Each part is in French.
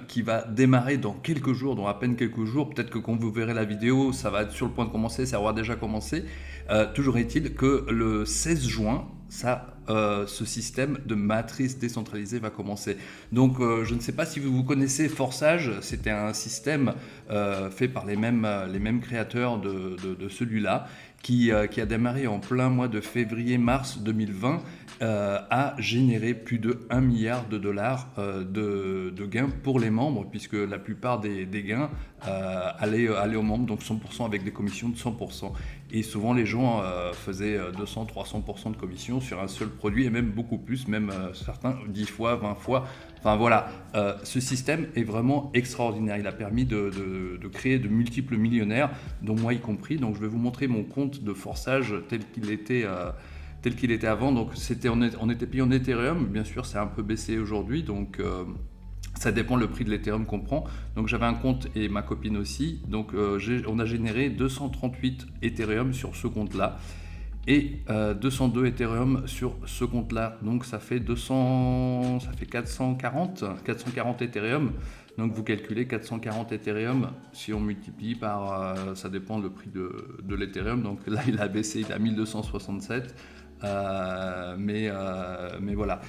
qui va démarrer dans quelques jours, dans à peine quelques jours. Peut-être que quand vous verrez la vidéo, ça va être sur le point de commencer, ça aura déjà commencé. Toujours est-il que le 16 juin, ce système de matrice décentralisée va commencer. Donc je ne sais pas si vous connaissez Forsage, c'était un système fait par les mêmes créateurs de celui-là, qui a démarré en plein mois de février-mars 2020, a généré plus de 1 milliard de dollars de gains pour les membres, puisque la plupart des gains allaient aux membres, donc 100% avec des commissions de 100%. Et souvent les gens faisaient 200-300% de commissions sur un seul produit, et même beaucoup plus, même certains 10 fois, 20 fois. Enfin voilà, ce système est vraiment extraordinaire. Il a permis de créer de multiples millionnaires, dont moi y compris. Donc je vais vous montrer mon compte de Forsage tel qu'il était avant. Donc on était payé en Ethereum, bien sûr c'est un peu baissé aujourd'hui, donc ça dépend le prix de l'Ethereum qu'on prend. Donc j'avais un compte et ma copine aussi, donc on a généré 238 Ethereum sur ce compte-là et 202 Ethereum sur ce compte-là. Donc ça fait 440 Ethereum. Donc vous calculez 440 Ethereum, si on multiplie par, ça dépend le prix de l'Ethereum. Donc là il a baissé, il a 1267, mais voilà.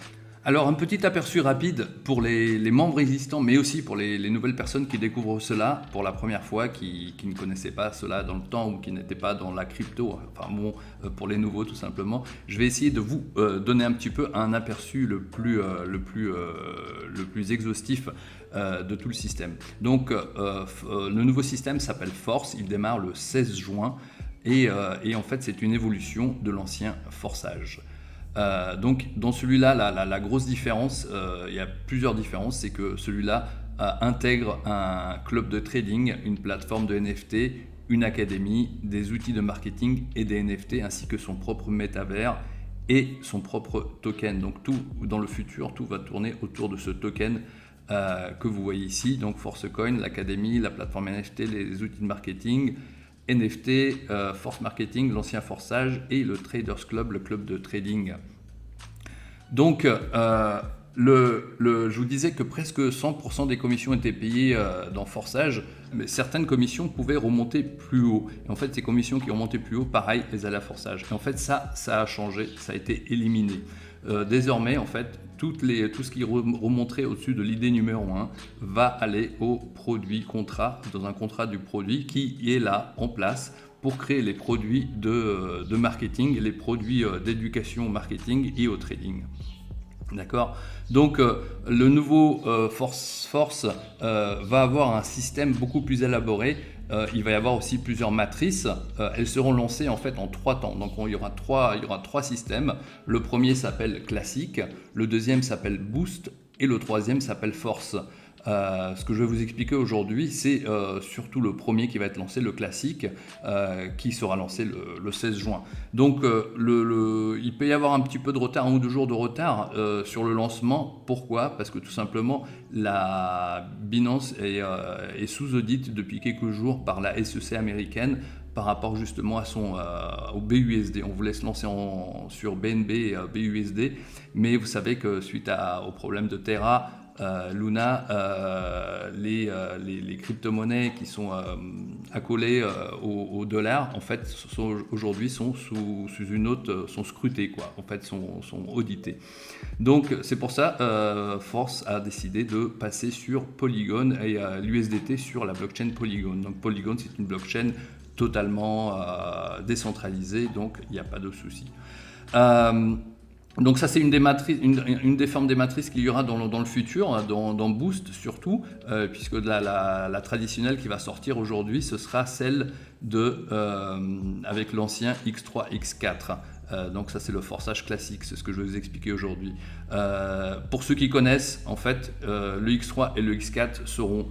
Alors un petit aperçu rapide pour les membres existants, mais aussi pour les nouvelles personnes qui découvrent cela pour la première fois, qui ne connaissaient pas cela dans le temps ou qui n'étaient pas dans la crypto, enfin bon, pour les nouveaux tout simplement. Je vais essayer de vous donner un petit peu un aperçu le plus exhaustif de tout le système. Donc le nouveau système s'appelle Force, il démarre le 16 juin et en fait c'est une évolution de l'ancien Forsage. Donc dans celui-là, la grosse différence, il y a plusieurs différences, c'est que celui-là intègre un club de trading, une plateforme de NFT, une académie, des outils de marketing et des NFT, ainsi que son propre métavers et son propre token. Donc tout, dans le futur, tout va tourner autour de ce token que vous voyez ici, donc Forcecoin, l'académie, la plateforme NFT, les outils de marketing, NFT, Force Marketing, l'ancien Forsage et le Traders Club, le club de trading. Donc, je vous disais que presque 100% des commissions étaient payées dans Forsage, mais certaines commissions pouvaient remonter plus haut. Et en fait, ces commissions qui remontaient plus haut, pareil, elles allaient à Forsage. Et en fait, ça a changé, ça a été éliminé. Désormais, en fait, tout ce qui remonterait au-dessus de l'idée numéro 1 va aller au produit contrat, dans un contrat du produit qui est là, en place, pour créer les produits de marketing, les produits d'éducation au marketing et au trading. D'accord. Donc le nouveau Force va avoir un système beaucoup plus élaboré. Il va y avoir aussi plusieurs matrices. Elles seront lancées en fait en 3 temps. Donc il y aura trois systèmes. Le premier s'appelle classique, le deuxième s'appelle boost et le troisième s'appelle force. Ce que je vais vous expliquer aujourd'hui, c'est surtout le premier qui va être lancé, le classique, qui sera lancé le 16 juin. Donc il peut y avoir un petit peu de retard, 1 ou 2 jours de retard sur le lancement. Pourquoi ? Parce que tout simplement, la Binance est sous audit depuis quelques jours par la SEC américaine par rapport justement au BUSD. On voulait se lancer sur BNB et BUSD, mais vous savez que suite au problème de Terra, Luna, les crypto-monnaies qui sont accolées au dollar, en fait, aujourd'hui sont sous une autre, sont scrutées, quoi. En fait, sont auditées. Donc, c'est pour ça, Force a décidé de passer sur Polygon et l'USDT sur la blockchain Polygon. Donc, Polygon, c'est une blockchain totalement décentralisée, donc il n'y a pas de souci. Donc ça c'est une des formes des matrices qu'il y aura dans le futur, dans Boost surtout, puisque la traditionnelle qui va sortir aujourd'hui, ce sera celle avec l'ancien X3, X4. Donc ça c'est le Forsage classique, c'est ce que je vais vous expliquer aujourd'hui. Pour ceux qui connaissent, en fait, le X3 et le X4 seront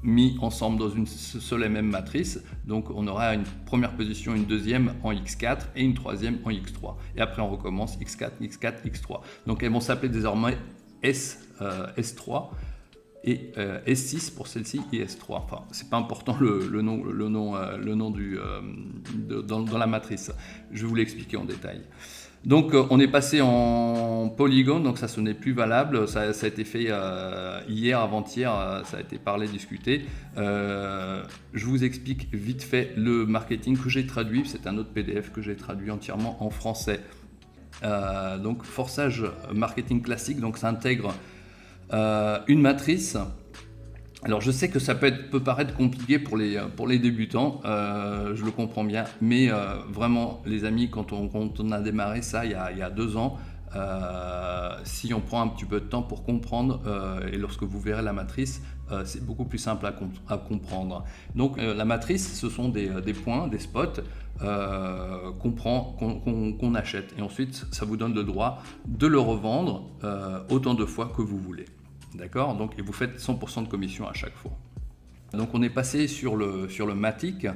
mis ensemble dans une seule et même matrice. Donc on aura une première position, une deuxième en X4 et une troisième en X3. Et après on recommence X4, X4, X3. Donc elles vont s'appeler désormais S3 et S6 pour celle-ci et S3. Enfin, c'est pas important le nom dans la matrice. Je vais vous l'expliquer en détail. Donc on est passé en polygone, donc ça ce n'est plus valable, ça a été fait hier, avant-hier, ça a été parlé, discuté. Je vous explique vite fait le marketing que j'ai traduit, c'est un autre PDF que j'ai traduit entièrement en français. Donc forçage marketing classique, donc ça intègre une matrice. Alors je sais que ça peut paraître compliqué pour les débutants, je le comprends bien, mais vraiment les amis, quand on a démarré ça il y a 2 ans, si on prend un petit peu de temps pour comprendre, et lorsque vous verrez la matrice, c'est beaucoup plus simple à comprendre. Donc la matrice, ce sont des points, des spots qu'on achète, et ensuite ça vous donne le droit de le revendre autant de fois que vous voulez. D'accord ? Donc, et vous faites 100% de commission à chaque fois. Donc on est passé sur le Matic.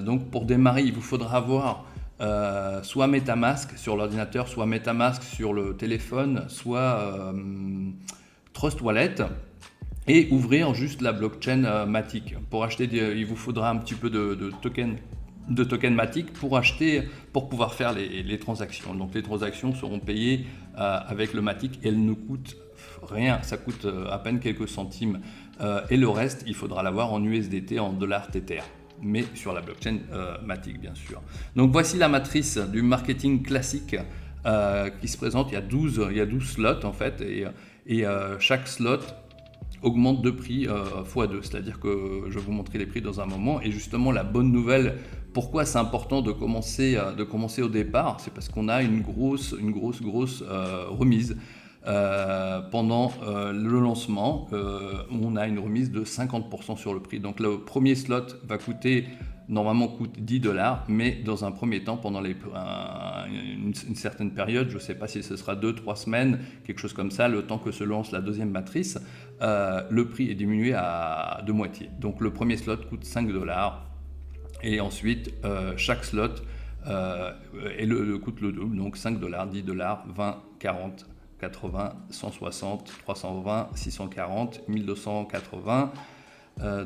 Donc pour démarrer, il vous faudra avoir soit MetaMask sur l'ordinateur, soit MetaMask sur le téléphone, soit Trust Wallet, et ouvrir juste la blockchain Matic. Pour acheter, il vous faudra un petit peu de token Matic pour pouvoir faire les transactions. Donc les transactions seront payées avec le Matic et elles ne coûtent rien, ça coûte à peine quelques centimes, et le reste il faudra l'avoir en USDT, en dollars Tether, mais sur la blockchain Matic bien sûr. Donc voici la matrice du marketing classique qui se présente. Il y a 12 slots en fait, et chaque slot augmente de prix x2, c'est-à-dire que je vais vous montrer les prix dans un moment. Et justement la bonne nouvelle, pourquoi c'est important de commencer au départ, c'est parce qu'on a une grosse remise. Pendant le lancement, on a une remise de 50% sur le prix. Donc le premier slot va normalement coûte $10, mais dans un premier temps, pendant une certaine période, je ne sais pas si ce sera 2-3 semaines, quelque chose comme ça, le temps que se lance la deuxième matrice, le prix est diminué de moitié. Donc le premier slot coûte $5, et ensuite chaque slot coûte le double, donc $5, $10, 20, 40, 80, 160, 320, 640, 1280,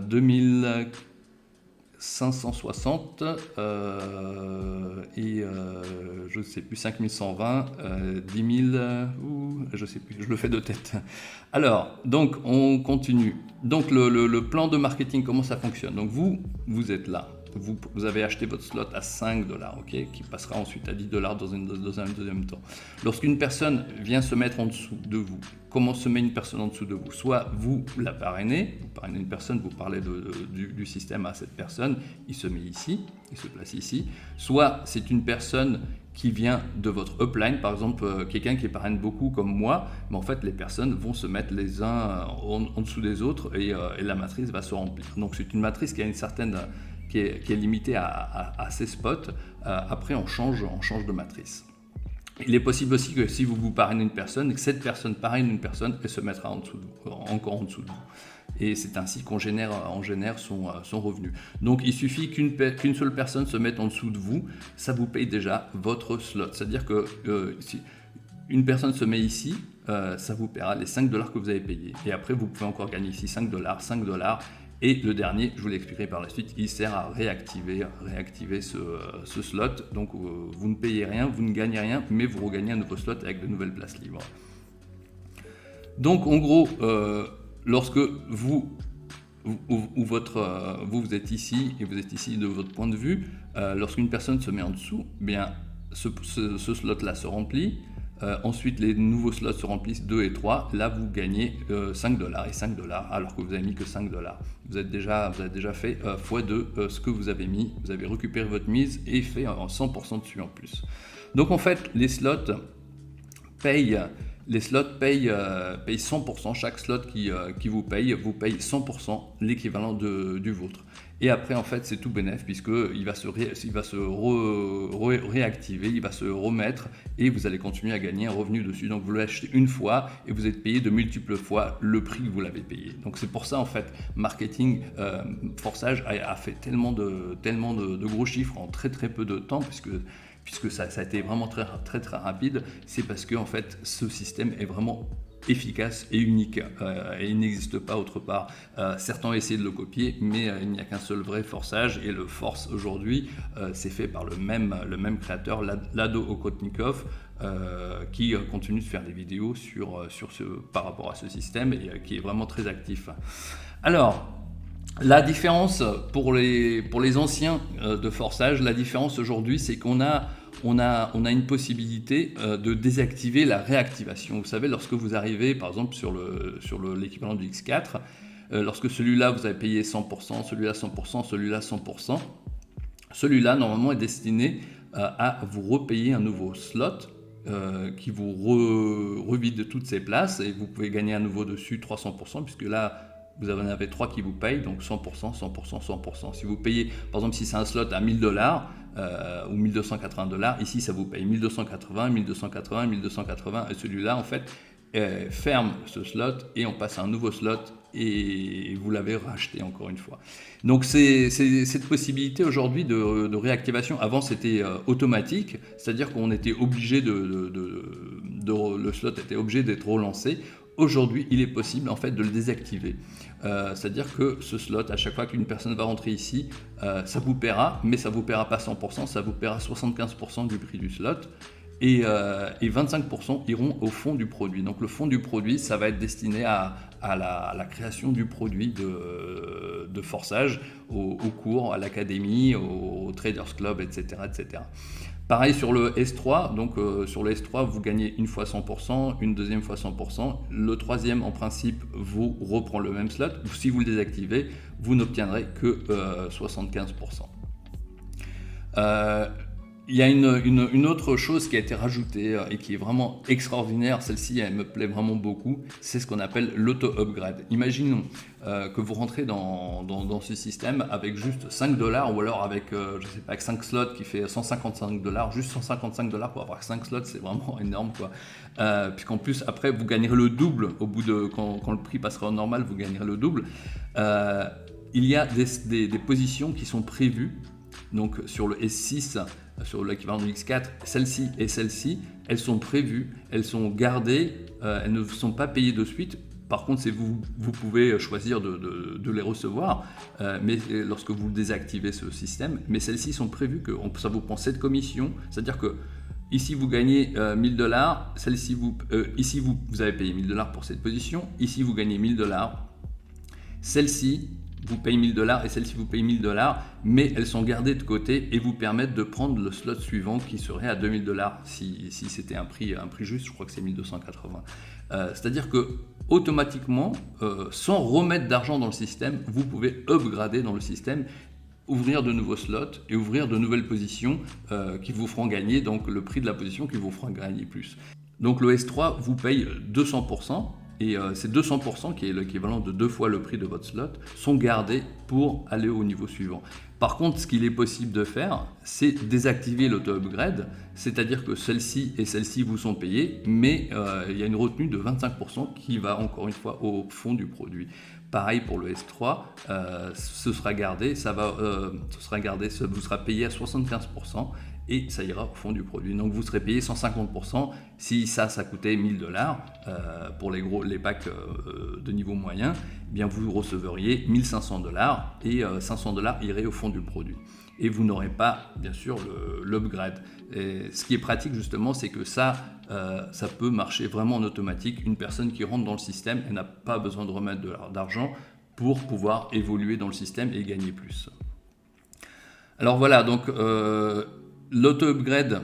2560 et je ne sais plus, 5120, 10 000, je ne sais plus, je le fais de tête. Alors, donc on continue. Donc le plan de marketing, comment ça fonctionne? Donc vous êtes là. Vous avez acheté votre slot à $5, ok, qui passera ensuite à $10 dans un deuxième temps. Lorsqu'une personne vient se mettre en dessous de vous, comment se met une personne en dessous de vous? Soit vous la parrainez, vous parrainez une personne, vous parlez du système à cette personne, il se met ici, il se place ici. Soit c'est une personne qui vient de votre upline, par exemple quelqu'un qui parraine beaucoup comme moi, mais en fait les personnes vont se mettre les uns en dessous des autres, et la matrice va se remplir. Donc c'est une matrice qui a une certaine... qui est limité à ces spots. Après on change de matrice. Il est possible aussi que si vous parrainez une personne, et que cette personne parraine une personne, elle se mettra encore en dessous de vous. Et c'est ainsi qu'on génère son revenu. Donc il suffit qu'une seule personne se mette en dessous de vous, ça vous paye déjà votre slot. C'est-à-dire que si une personne se met ici, ça vous paiera les $5 que vous avez payés. Et après vous pouvez encore gagner ici $5, $5. Et le dernier, je vous l'expliquerai par la suite, il sert à réactiver ce slot. Donc vous ne payez rien, vous ne gagnez rien, mais vous regagnez un nouveau slot avec de nouvelles places libres. Donc en gros, lorsque vous êtes ici et vous êtes ici de votre point de vue, lorsqu'une personne se met en dessous, bien ce slot-là se remplit. Ensuite, les nouveaux slots se remplissent 2 et 3. Là, vous gagnez $5 et $5 alors que vous avez mis que $5. Vous avez déjà fait x2 ce que vous avez mis. Vous avez récupéré votre mise et fait 100% dessus en plus. Donc en fait, les slots payent 100%. Chaque slot qui vous paye 100% l'équivalent du vôtre. Et après, en fait, c'est tout bénef puisqu'il va se réactiver, il va se remettre et vous allez continuer à gagner un revenu dessus. Donc, vous l'achetez une fois et vous êtes payé de multiples fois le prix que vous l'avez payé. Donc, c'est pour ça, en fait, marketing, Forçage a fait tellement de gros chiffres en très très peu de temps puisque ça a été vraiment très très très rapide. C'est parce que en fait ce système est vraiment efficace et unique, et il n'existe pas autre part. Certains ont essayé de le copier, mais il n'y a qu'un seul vrai forçage, et le force aujourd'hui, c'est fait par le même créateur, Lado Okhotnikov, qui continue de faire des vidéos par rapport à ce système, et qui est vraiment très actif. Alors, la différence pour les anciens de forçage, la différence aujourd'hui, c'est qu'on a une possibilité de désactiver la réactivation. Vous savez, lorsque vous arrivez par exemple sur l'équivalent du X4, lorsque celui-là vous avez payé 100%, celui-là 100%, celui-là 100%, celui-là normalement est destiné à vous repayer un nouveau slot qui vous revide toutes ces places, et vous pouvez gagner à nouveau dessus 300%, puisque là vous en avez 3 qui vous payent, donc 100%, 100%, 100%. Si vous payez, par exemple, si c'est un slot à $1000 ou $1280, ici ça vous paye 1280, 1280, 1280, et celui-là en fait ferme ce slot et on passe à un nouveau slot et vous l'avez racheté encore une fois. Donc c'est cette possibilité aujourd'hui de réactivation. Avant c'était automatique, c'est-à-dire qu'on était obligé le slot était obligé d'être relancé. Aujourd'hui, il est possible en fait de le désactiver. C'est-à-dire que ce slot, à chaque fois qu'une personne va rentrer ici, ça vous paiera, mais ça ne vous paiera pas 100%, ça vous paiera 75% du prix du slot, et 25% iront au fond du produit. Donc le fond du produit, ça va être destiné à la création du produit de forçage, au cours, à l'académie, au Traders Club, etc., etc. Pareil sur le S3, donc sur le S3 vous gagnez une fois 100%, une deuxième fois 100%, le troisième en principe vous reprend le même slot, si vous le désactivez vous n'obtiendrez que 75%. Il y a une autre chose qui a été rajoutée et qui est vraiment extraordinaire, celle-ci elle me plaît vraiment beaucoup, c'est ce qu'on appelle l'auto-upgrade. Imaginons que vous rentrez dans ce système avec juste $5 ou alors avec, je sais pas, avec 5 slots qui fait $155, juste $155 pour avoir 5 slots, c'est vraiment énorme quoi. Puisqu'en plus après vous gagnerez le double, au bout de quand le prix passera au normal, vous gagnerez le double. Il y a des positions qui sont prévues, donc sur le S6, sur l'équivalent du X4, celle-ci et celle-ci, elles sont prévues, elles sont gardées, elles ne sont pas payées de suite. Par contre, c'est vous pouvez choisir de les recevoir, mais lorsque vous désactivez ce système, mais celles-ci sont prévues que ça vous prend cette commission, c'est-à-dire que ici vous gagnez $1000, celle-ci ici vous avez payé $1000 pour cette position, ici vous gagnez $1000, celle-ci vous paye $1000 et celle-ci vous paye $1000, mais elles sont gardées de côté et vous permettent de prendre le slot suivant qui serait à $2000 si c'était un prix juste, je crois que c'est 1280. C'est-à-dire que automatiquement, sans remettre d'argent dans le système, vous pouvez upgrader dans le système, ouvrir de nouveaux slots et ouvrir de nouvelles positions qui vous feront gagner, donc le prix de la position qui vous fera gagner plus. Donc le S3 vous paye 200%. Et ces 200% qui est l'équivalent de 2 fois le prix de votre slot sont gardés pour aller au niveau suivant. Par contre, ce qu'il est possible de faire, c'est désactiver l'auto-upgrade, c'est-à-dire que celle-ci et celle-ci vous sont payées, mais il y a une retenue de 25% qui va encore une fois au fond du produit. Pareil pour le S3, ce sera gardé, vous sera payé à 75%. Et ça ira au fond du produit. Donc vous serez payé 150%. Si ça coûtait $1000 pour les packs de niveau moyen, eh bien vous receveriez $1500 et $500 iraient au fond du produit. Et vous n'aurez pas, bien sûr, l'upgrade. Et ce qui est pratique justement, c'est que ça peut marcher vraiment en automatique. Une personne qui rentre dans le système, elle n'a pas besoin de remettre d'argent pour pouvoir évoluer dans le système et gagner plus. Alors voilà, donc l'auto-upgrade,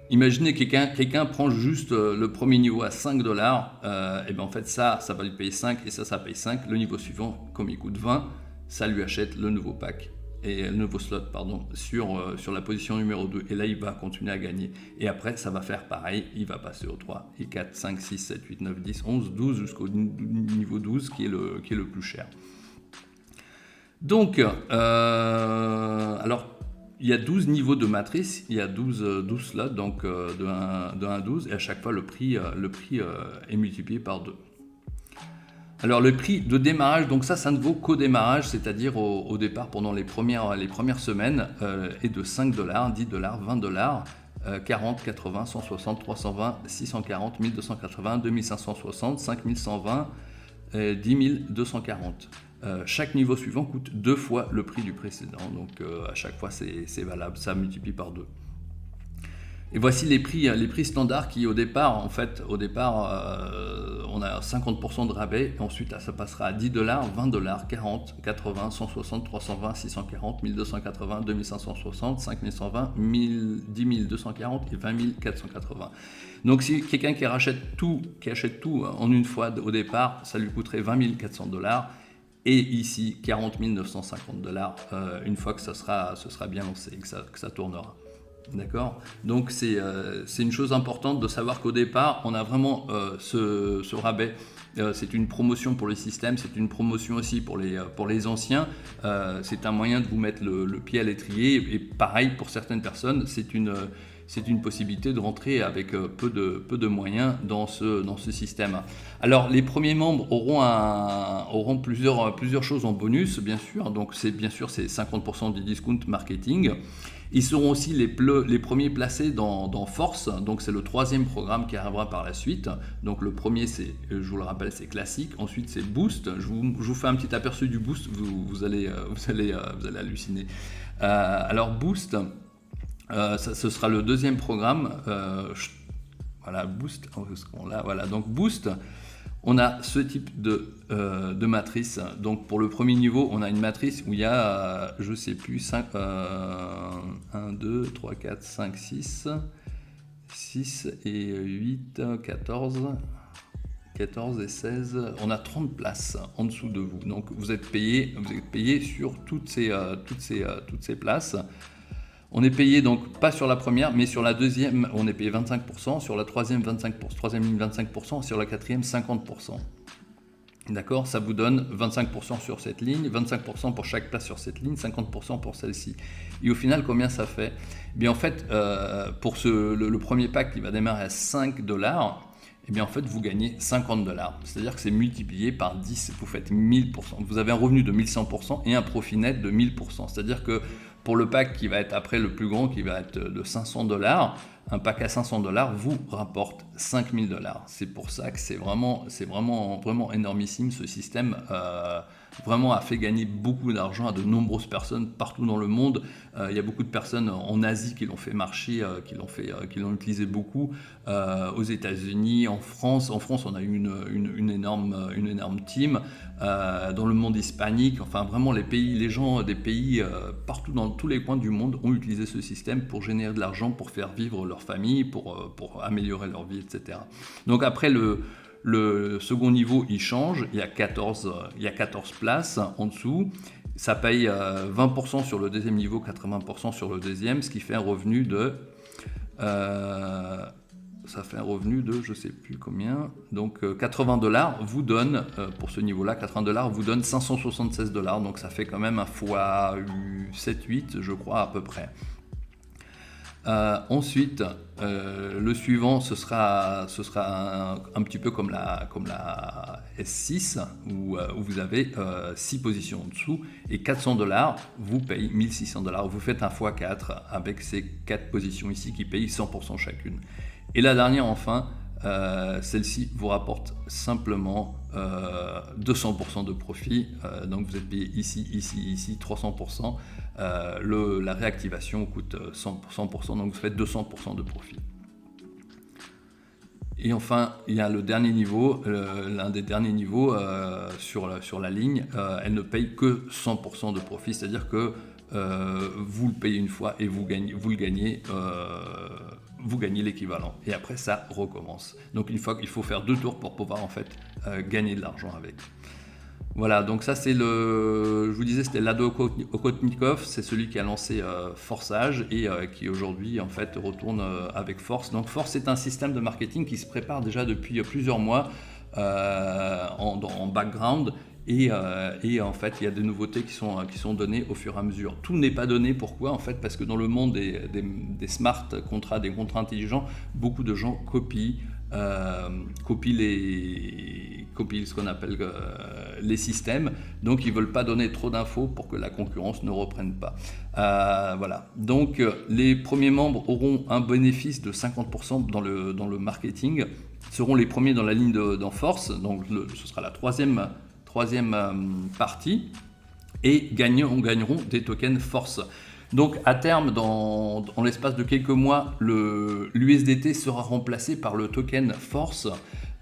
imaginez quelqu'un prend juste le premier niveau à $5, et bien en fait ça va lui payer 5 et ça paye 5. Le niveau suivant, comme il coûte 20, ça lui achète le nouveau pack, et le nouveau slot sur la position numéro 2. Et là, il va continuer à gagner. Et après, ça va faire pareil, il va passer au 3, et 4, 5, 6, 7, 8, 9, 10, 11, 12 jusqu'au niveau 12 qui est le plus cher. Donc, alors, il y a 12 niveaux de matrice, il y a 12 slots, donc de 1 à 12, et à chaque fois le prix est multiplié par 2. Alors le prix de démarrage, donc ça ne vaut qu'au démarrage, c'est-à-dire au départ pendant les premières semaines, est de $5, $10, $20. 40, 80, 160, 320, 640, 1280, 2560, 5120, 10 240. Chaque niveau suivant coûte 2 fois le prix du précédent, donc à chaque fois c'est valable, ça multiplie par 2. Et voici les prix standards qui au départ, on a 50% de rabais, et ensuite ça passera à $10, $20, 40, 80, 160, 320, 640, 1280, 2560, 5120, 10 240 et 20 480. Donc si quelqu'un qui achète tout en une fois au départ, ça lui coûterait $20 400. Et ici, $40 950 une fois que ça sera bien lancé et que ça tournera. D'accord ? Donc c'est une chose importante de savoir qu'au départ, on a vraiment ce rabais. C'est une promotion pour le système, c'est une promotion aussi pour les anciens. C'est un moyen de vous mettre le pied à l'étrier. Et pareil, pour certaines personnes, c'est une possibilité de rentrer avec peu de moyens dans ce système. Alors les premiers membres auront plusieurs choses en bonus, bien sûr. Donc c'est 50% du discount marketing. Ils seront aussi les premiers placés dans Force, donc c'est le 3e programme qui arrivera par la suite. Donc le premier, je vous le rappelle, c'est classique. Ensuite c'est Boost. Je vous fais un petit aperçu du Boost, vous allez halluciner. Alors Boost, ce sera le 2e programme. Voilà, Boost. Voilà, donc Boost. On a ce type de matrice. Donc pour le premier niveau, on a une matrice où il y a, 1, 2, 3, 4, 5, 6 et 8, 14 et 16. On a 30 places en dessous de vous. Donc vous êtes payé sur toutes ces places. On est payé donc pas sur la première, mais sur la deuxième, on est payé 25%, sur la troisième 25%, troisième ligne 25%, sur la quatrième 50%. D'accord ? Ça vous donne 25% sur cette ligne, 25% pour chaque place sur cette ligne, 50% pour celle-ci. Et au final, combien ça fait ? Eh bien en fait, pour le premier pack qui va démarrer à $5, eh bien en fait vous gagnez $50. C'est-à-dire que c'est multiplié par 10, vous faites 1000%. Vous avez un revenu de 1100% et un profit net de 1000%. C'est-à-dire que pour le pack qui va être après le plus grand, qui va être de $500, un pack à $500 vous rapporte $5000. C'est pour ça que c'est vraiment énormissime ce système. Vraiment a fait gagner beaucoup d'argent à de nombreuses personnes partout dans le monde. Il y a beaucoup de personnes en Asie qui l'ont fait marcher, qui l'ont utilisé beaucoup. Aux États-Unis, en France. En France, on a eu une énorme team. Dans le monde hispanique, enfin vraiment les gens des pays partout dans tous les coins du monde ont utilisé ce système pour générer de l'argent, pour faire vivre leur famille, pour améliorer leur vie, etc. Donc après le second niveau, il change, il y a 14 places en dessous. Ça paye 20% sur le deuxième niveau, 80% sur le deuxième, ce qui fait un revenu de... je sais plus combien. Donc $80 vous donne, pour ce niveau-là, $80 vous donne $576. Donc ça fait quand même un fois 7-8, je crois, à peu près. Ensuite, le suivant, ce sera un petit peu comme la S6, où vous avez 6 positions en dessous, et $400 vous paye $1600. Vous faites un x4 avec ces 4 positions ici qui payent 100% chacune. Et la dernière, enfin, celle-ci vous rapporte simplement 200% de profit. Donc vous êtes payé ici 300%. La réactivation coûte 100%, donc vous faites 200% de profit. Et enfin, il y a le dernier niveau, l'un des derniers niveaux sur la ligne. Elle ne paye que 100% de profit, c'est-à-dire que vous le payez une fois et vous gagnez l'équivalent. Et après, ça recommence. Donc il faut faire 2 tours pour pouvoir en fait gagner de l'argent avec. Voilà, donc ça c'est je vous disais, c'était Lado Okotnikov, c'est celui qui a lancé Forçage et qui aujourd'hui en fait retourne avec Force. Donc Force, c'est un système de marketing qui se prépare déjà depuis plusieurs mois en background Et en fait, il y a des nouveautés qui sont données au fur et à mesure. Tout n'est pas donné, pourquoi? En fait, parce que dans le monde des smart contrats, des contrats intelligents, beaucoup de gens copient ce qu'on appelle les systèmes, donc ils ne veulent pas donner trop d'infos pour que la concurrence ne reprenne pas. Voilà. Donc les premiers membres auront un bénéfice de 50% dans le marketing, seront les premiers dans la ligne d'enforce, donc ce sera la troisième partie, et gagneront des tokens force. Donc à terme, dans l'espace de quelques mois, l'USDT sera remplacé par le token force,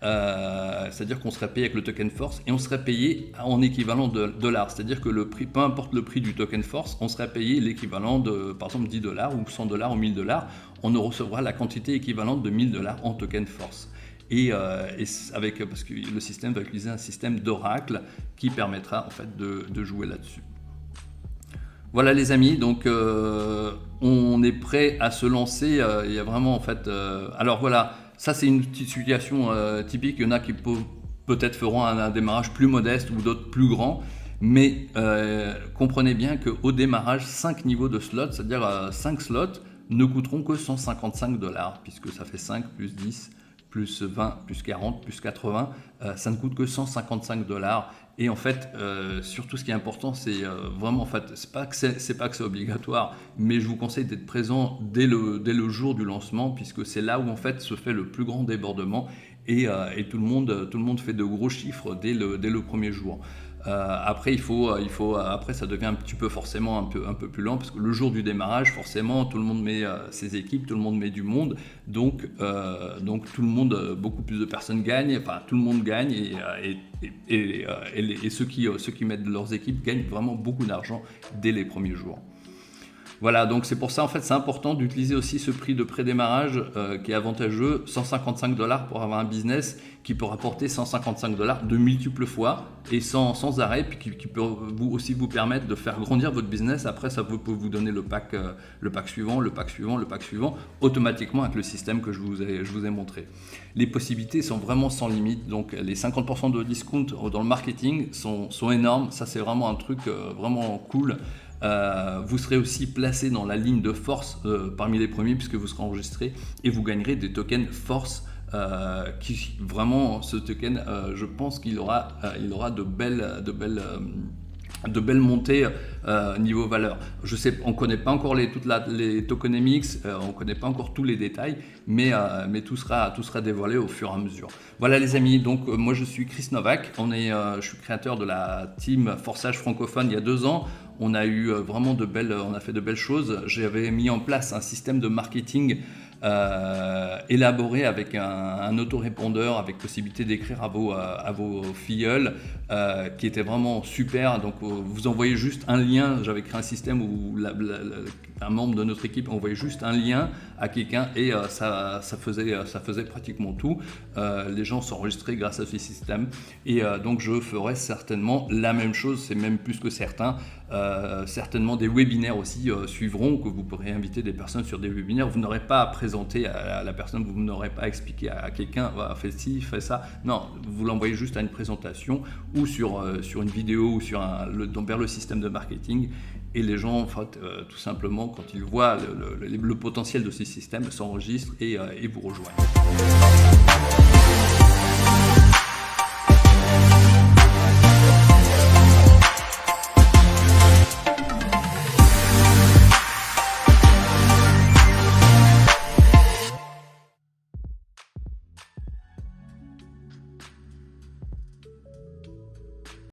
c'est-à-dire qu'on serait payé avec le token force et on serait payé en équivalent de dollars, c'est-à-dire que le prix, peu importe le prix du token force, on serait payé l'équivalent de par exemple $10 ou $100 ou $1000, on recevra la quantité équivalente de $1000 en token force. Parce que le système va utiliser un système d'oracle qui permettra en fait de jouer là-dessus. Voilà les amis, donc on est prêt à se lancer. Il y a vraiment en fait. Alors voilà, ça c'est une petite situation typique. Il y en a qui peut-être feront un démarrage plus modeste ou d'autres plus grands. Mais comprenez bien qu'au démarrage, 5 niveaux de slots, c'est-à-dire 5 slots, ne coûteront que $155, puisque ça fait 5 plus 10 plus 20, plus 40, plus 80, ça ne coûte que $155. Et en fait, surtout ce qui est important, c'est vraiment, en fait, c'est pas que c'est obligatoire, mais je vous conseille d'être présent dès le jour du lancement, puisque c'est là où en fait se fait le plus grand débordement et tout le monde fait de gros chiffres dès le premier jour. Après, après, ça devient un petit peu forcément un peu plus lent parce que le jour du démarrage, forcément, tout le monde met ses équipes, tout le monde met du monde, donc tout le monde, beaucoup plus de personnes gagnent, enfin tout le monde gagne et ceux qui mettent leurs équipes gagnent vraiment beaucoup d'argent dès les premiers jours. Voilà, donc c'est pour ça en fait c'est important d'utiliser aussi ce prix de pré-démarrage qui est avantageux, $155 pour avoir un business qui peut rapporter $155 de multiples fois et sans arrêt, puis qui peut aussi vous permettre de faire grandir votre business. Après ça peut vous donner le pack suivant, le pack suivant, automatiquement avec le système que je vous ai montré. Les possibilités sont vraiment sans limite, donc les 50% de discount dans le marketing sont énormes, ça c'est vraiment un truc vraiment cool. Vous serez aussi placé dans la ligne de force parmi les premiers puisque vous serez enregistré et vous gagnerez des tokens force qui vraiment ce token je pense qu'il aura de belles montées niveau valeur. Je sais, on ne connaît pas encore les tokenomics, on ne connaît pas encore tous les détails, mais tout sera dévoilé au fur et à mesure. Voilà les amis, donc moi je suis Chris Novak, je suis créateur de la team Forçage francophone il y a 2 ans. On a eu vraiment on a fait de belles choses. J'avais mis en place un système de marketing élaboré avec un autorépondeur avec possibilité d'écrire à vos filleuls qui était vraiment super. Donc vous envoyez juste un lien, j'avais créé un système où un membre de notre équipe envoyait juste un lien à quelqu'un et ça faisait pratiquement tout. Les gens s'enregistraient grâce à ce système et donc je ferai certainement la même chose, c'est même plus que certain. Certainement des webinaires aussi suivront, que vous pourrez inviter des personnes sur des webinaires. Vous n'aurez pas à présenter à la personne, vous n'aurez pas à expliquer à quelqu'un fais ci, fais ça. Non, vous l'envoyez juste à une présentation ou sur une vidéo ou vers le système de marketing. Et les gens, en fait, tout simplement, quand ils voient le potentiel de ce système, s'enregistrent et vous rejoignent.